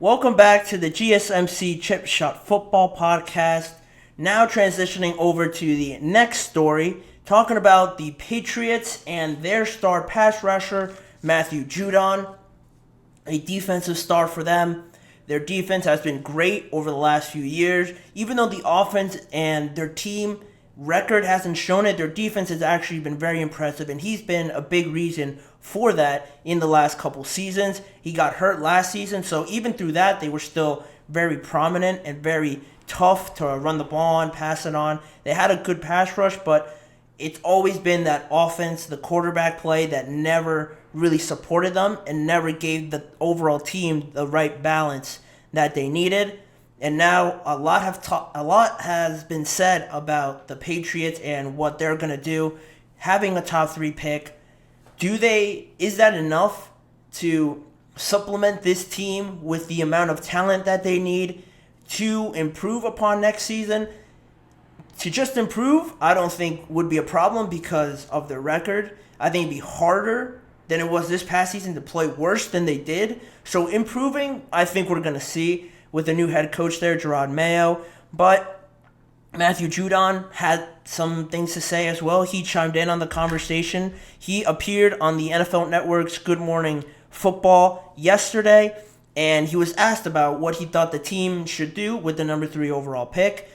Welcome back to the GSMC Chip Shot Football Podcast. Now transitioning over to the next story, talking about the Patriots and their star pass rusher, Matt Judon, a defensive star for them. Their defense has been great over the last few years. Even though the offense and their team record hasn't shown it, their defense has actually been very impressive, and he's been a big reason for that in the last couple seasons. He got hurt last season, so even through that, they were still very prominent and very tough to run the ball on, pass it on. They had a good pass rush, but it's always been that offense, the quarterback play that never really supported them and never gave the overall team the right balance that they needed. And now a lot has been said about the Patriots and what they're going to do, having a top 3 pick. Is that enough to supplement this team with the amount of talent that they need to improve upon next season? To just improve, I don't think would be a problem because of their record. I think it'd be harder than it was this past season to play worse than they did. So improving, I think we're going to see with the new head coach there, Maye. But Matt Judon had some things to say as well. He chimed in on the conversation. He appeared on the NFL Network's Good Morning Football yesterday, and he was asked about what he thought the team should do with the number 3 overall pick.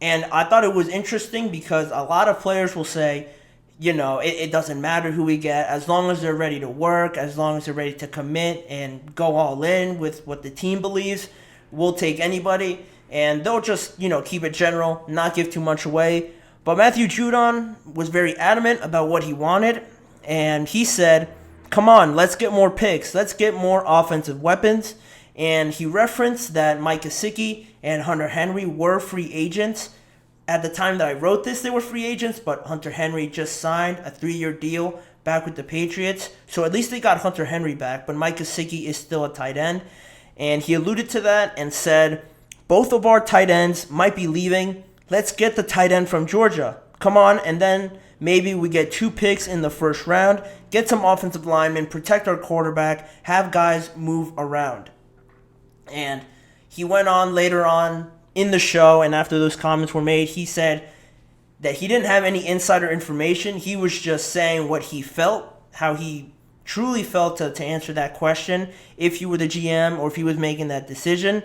And I thought it was interesting because a lot of players will say, it doesn't matter who we get as long as they're ready to work, as long as they're ready to commit and go all in with what the team believes. We'll take anybody, and they'll just, keep it general, not give too much away. But Matt Judon was very adamant about what he wanted, and he said, come on, let's get more picks. Let's get more offensive weapons. And he referenced that Mike Gesicki and Hunter Henry were free agents. At the time that I wrote this, they were free agents, but Hunter Henry just signed a 3-year deal back with the Patriots. So at least they got Hunter Henry back, but Mike Gesicki is still a tight end. And he alluded to that and said, both of our tight ends might be leaving. Let's get the tight end from Georgia. Come on, and then maybe we get 2 picks in the first round, get some offensive linemen, protect our quarterback, have guys move around. And he went on later on in the show, and after those comments were made, he said that he didn't have any insider information. He was just saying what he felt, how he truly felt to answer that question, if he were the GM or if he was making that decision.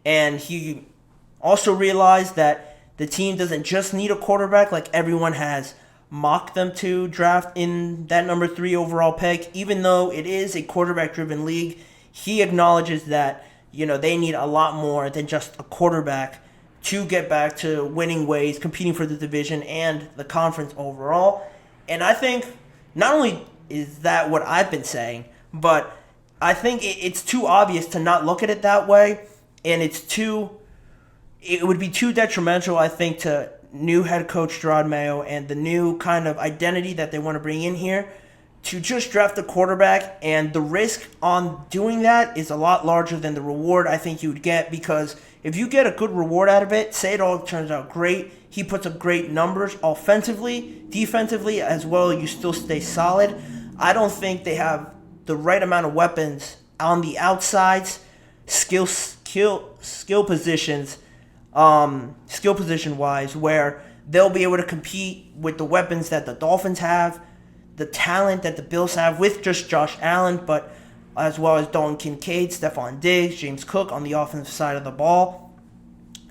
And he also realized that the team doesn't just need a quarterback like everyone has mocked them to draft in that number 3 overall pick. Even though it is a quarterback-driven league, he acknowledges that they need a lot more than just a quarterback to get back to winning ways, competing for the division and the conference overall. And I think not only is that what I've been saying, but I think it's too obvious to not look at it that way, and it would be too detrimental, I think, to new head coach Maye and the new kind of identity that they want to bring in here to just draft a quarterback, and the risk on doing that is a lot larger than the reward I think you would get, because if you get a good reward out of it, say it all turns out great, he puts up great numbers offensively, defensively as well, you still stay solid. I don't think they have the right amount of weapons on the outsides, skill position wise, where they'll be able to compete with the weapons that the Dolphins have, the talent that the Bills have with just Josh Allen, but as well as Dalton Kincaid, Stephon Diggs, James Cook on the offensive side of the ball.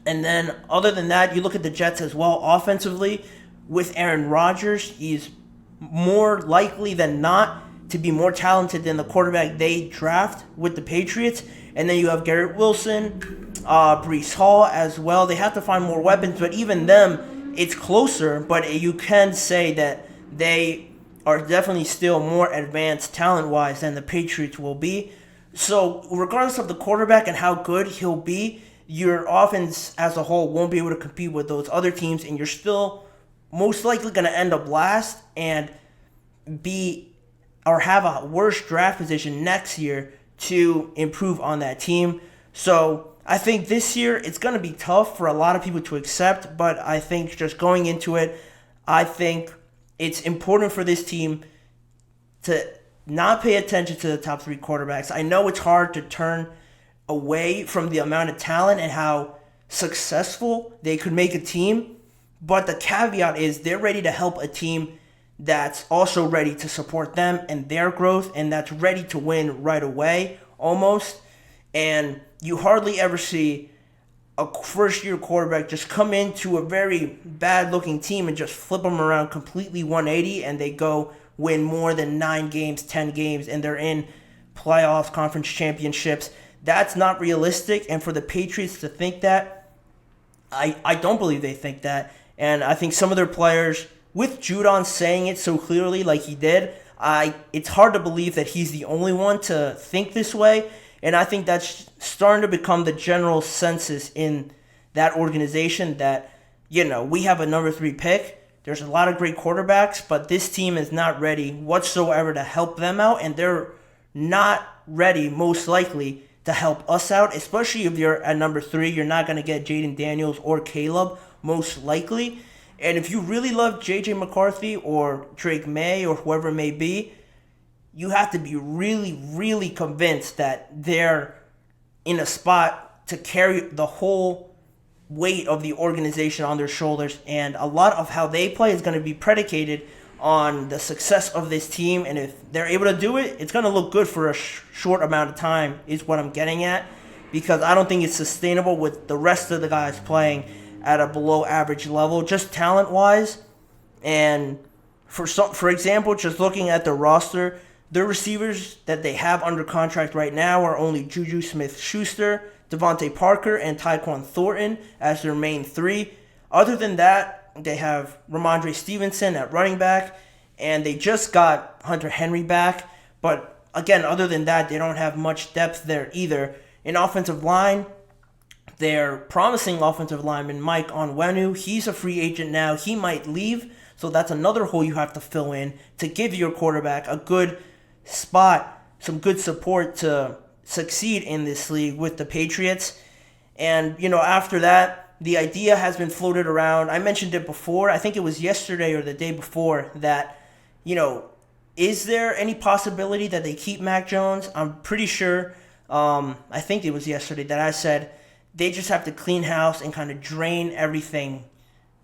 And then other than that, you look at the Jets as well offensively. With Aaron Rodgers, he's more likely than not to be more talented than the quarterback they draft with the Patriots. And then you have Garrett Wilson, Breece Hall as well. They have to find more weapons, but even them, it's closer. But you can say that they are definitely still more advanced talent-wise than the Patriots will be. So regardless of the quarterback and how good he'll be, your offense as a whole won't be able to compete with those other teams, and you're still most likely going to end up last and have a worse draft position next year to improve on that team. So I think this year it's going to be tough for a lot of people to accept, but I think just going into it, I think it's important for this team to not pay attention to the top 3 quarterbacks. I know it's hard to turn away from the amount of talent and how successful they could make a team. But the caveat is they're ready to help a team that's also ready to support them and their growth, and that's ready to win right away, almost. And you hardly ever see a first-year quarterback just come into a very bad-looking team and just flip them around completely 180, and they go win more than 9 games, 10 games, and they're in playoffs, conference championships. That's not realistic, and for the Patriots to think that, I don't believe they think that. And I think some of their players, with Judon saying it so clearly like he did, it's hard to believe that he's the only one to think this way. And I think that's starting to become the general census in that organization that, we have a number 3 pick. There's a lot of great quarterbacks, but this team is not ready whatsoever to help them out, and they're not ready, most likely, to help us out, especially if you're at number 3. You're not going to get Jayden Daniels or Caleb, most likely. And if you really love J.J. McCarthy or Drake Maye or whoever it may be, you have to be really, really convinced that they're in a spot to carry the whole weight of the organization on their shoulders. And a lot of how they play is going to be predicated on the success of this team. And if they're able to do it, it's going to look good for a short amount of time, is what I'm getting at. Because I don't think it's sustainable with the rest of the guys playing at a below average level, just talent-wise. And for example, just looking at the roster, the receivers that they have under contract right now are only Juju Smith-Schuster, Devontae Parker, and Tyquan Thornton as their main 3. Other than that, they have Ramondre Stevenson at running back, and they just got Hunter Henry back. But again, other than that, they don't have much depth there either. In offensive line, their promising offensive lineman, Mike Onwenu, he's a free agent now. He might leave, so that's another hole you have to fill in to give your quarterback a good spot, some good support to succeed in this league with the Patriots. And, after that, the idea has been floated around. I mentioned it before. I think it was yesterday or the day before that, is there any possibility that they keep Mac Jones? I'm pretty sure, I think it was yesterday that I said they just have to clean house and kind of drain everything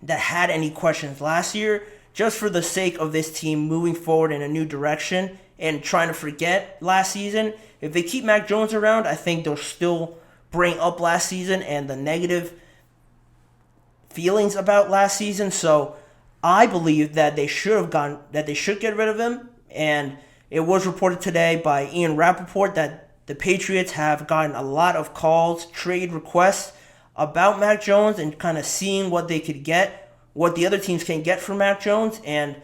that had any questions last year, just for the sake of this team moving forward in a new direction and trying to forget last season. If they keep Mac Jones around, I think they'll still bring up last season and the negative feelings about last season. So I believe that they should get rid of him. And it was reported today by Ian Rappaport that the Patriots have gotten a lot of calls, trade requests about Mac Jones, and kind of seeing what they could get, what the other teams can get for Mac Jones. And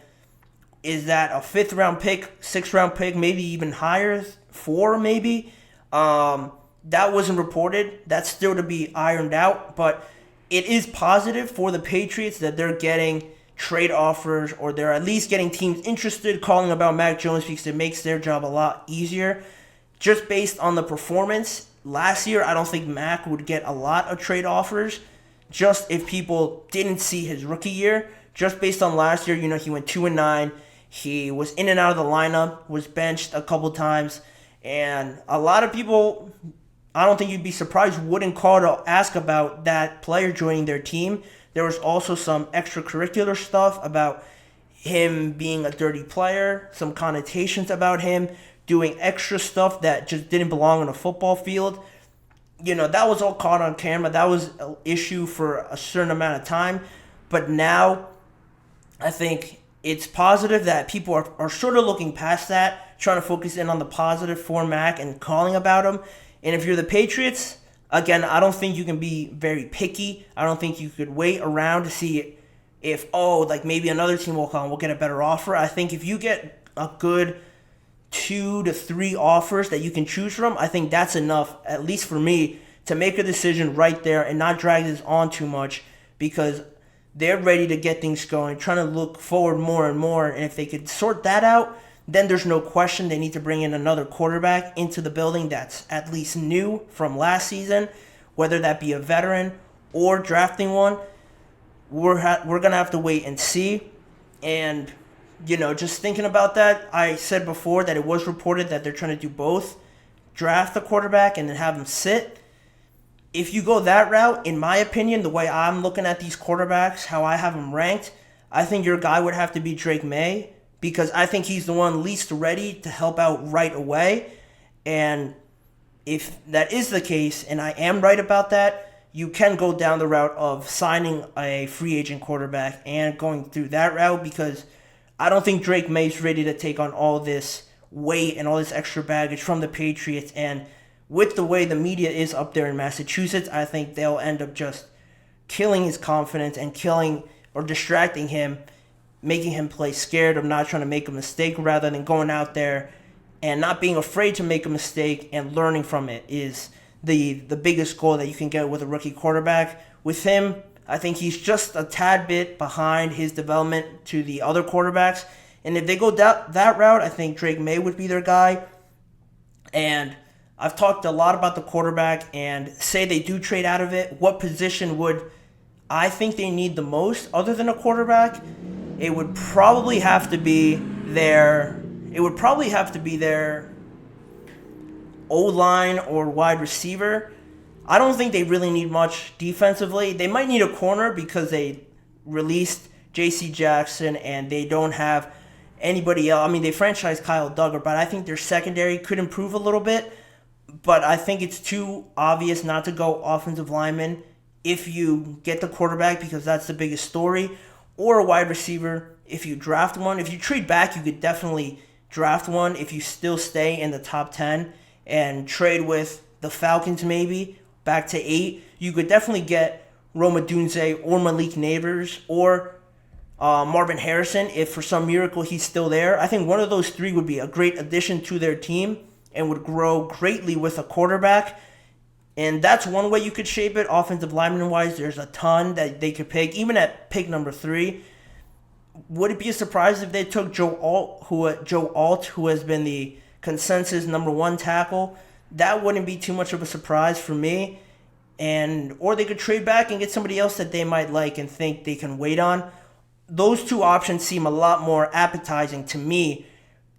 is that a 5th round pick, 6th round pick, maybe even higher, 4 maybe? That wasn't reported. That's still to be ironed out. But it is positive for the Patriots that they're getting trade offers, or they're at least getting teams interested calling about Mac Jones, because it makes their job a lot easier. Just based on the performance last year, I don't think Mac would get a lot of trade offers, just if people didn't see his rookie year. Just based on last year, he went 2-9. He was in and out of the lineup, was benched a couple times, and a lot of people, I don't think you'd be surprised, wouldn't call to ask about that player joining their team. There was also some extracurricular stuff about him being a dirty player, some connotations about him doing extra stuff that just didn't belong on a football field. That was all caught on camera. That was an issue for a certain amount of time. But now, I think it's positive that people are sort of looking past that, trying to focus in on the positive for Mac and calling about him. And if you're the Patriots, again, I don't think you can be very picky. I don't think you could wait around to see if, maybe another team will come, we'll get a better offer. I think if you get a good 2 to 3 offers that you can choose from, I think that's enough, at least for me, to make a decision right there and not drag this on too much, because they're ready to get things going, trying to look forward more and more. And if they could sort that out, then there's no question they need to bring in another quarterback into the building that's at least new from last season, whether that be a veteran or drafting one. We're going to have to wait and see. And, just thinking about that, I said before that it was reported that they're trying to do both, draft the quarterback and then have him sit. If you go that route, in my opinion, the way I'm looking at these quarterbacks, how I have them ranked, I think your guy would have to be Drake Maye, because I think he's the one least ready to help out right away. And if that is the case, and I am right about that, you can go down the route of signing a free agent quarterback and going through that route, because I don't think Drake Maye's ready to take on all this weight and all this extra baggage from the Patriots. And with the way the media is up there in Massachusetts, I think they'll end up just killing his confidence and killing or distracting him, making him play scared of not trying to make a mistake, rather than going out there and not being afraid to make a mistake and learning from it is the biggest goal that you can get with a rookie quarterback. With him, I think he's just a tad bit behind his development to the other quarterbacks. And if they go that route, I think Drake Maye would be their guy. And I've talked a lot about the quarterback, and say they do trade out of it, what position would I think they need the most other than a quarterback? It would probably have to be their O-line or wide receiver. I don't think they really need much defensively. They might need a corner because they released J.C. Jackson and they don't have anybody else. I mean, they franchised Kyle Duggar, but I think their secondary could improve a little bit. But I think it's too obvious not to go offensive lineman if you get the quarterback, because that's the biggest story, or a wide receiver if you draft one. If you trade back, you could definitely draft one if you still stay in the top 10 and trade with the Falcons maybe back to 8. You could definitely get Rome Odunze or Malik Neighbors or Marvin Harrison if for some miracle he's still there. I think one of those three would be a great addition to their team and would grow greatly with a quarterback. And that's one way you could shape it. Offensive lineman-wise, there's a ton that they could pick. Even at pick number 3, would it be a surprise if they took Joe Alt, who has been the consensus number 1 tackle? That wouldn't be too much of a surprise for me. Or they could trade back and get somebody else that they might like and think they can wait on. Those two options seem a lot more appetizing to me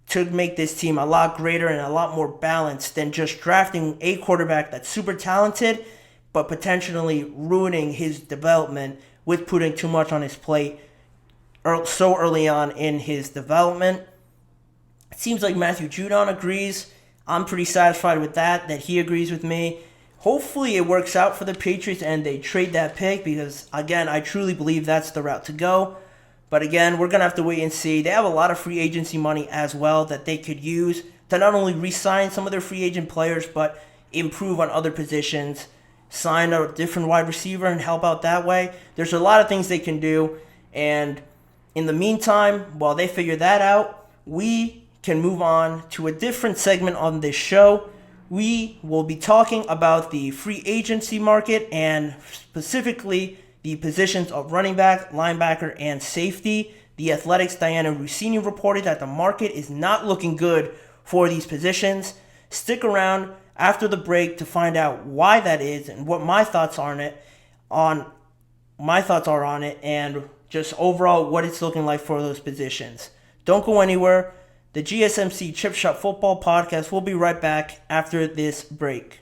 to make this team a lot greater and a lot more balanced than just drafting a quarterback that's super talented but potentially ruining his development with putting too much on his plate so early on in his development. It seems like Matthew Judon agrees. I'm pretty satisfied with that he agrees with me. Hopefully it works out for the Patriots and they trade that pick, because, again, I truly believe that's the route to go. But again, we're going to have to wait and see. They have a lot of free agency money as well that they could use to not only re-sign some of their free agent players, but improve on other positions, sign a different wide receiver and help out that way. There's a lot of things they can do. And in the meantime, while they figure that out, we can move on to a different segment on this show. We will be talking about the free agency market and specifically the positions of running back, linebacker, and safety. The Athletic's Diana Rossini reported that the market is not looking good for these positions. Stick around after the break to find out why that is and what my thoughts are on it, and just overall what it's looking like for those positions. Don't go anywhere. The GSMC Chip Shot Football Podcast will be right back after this break.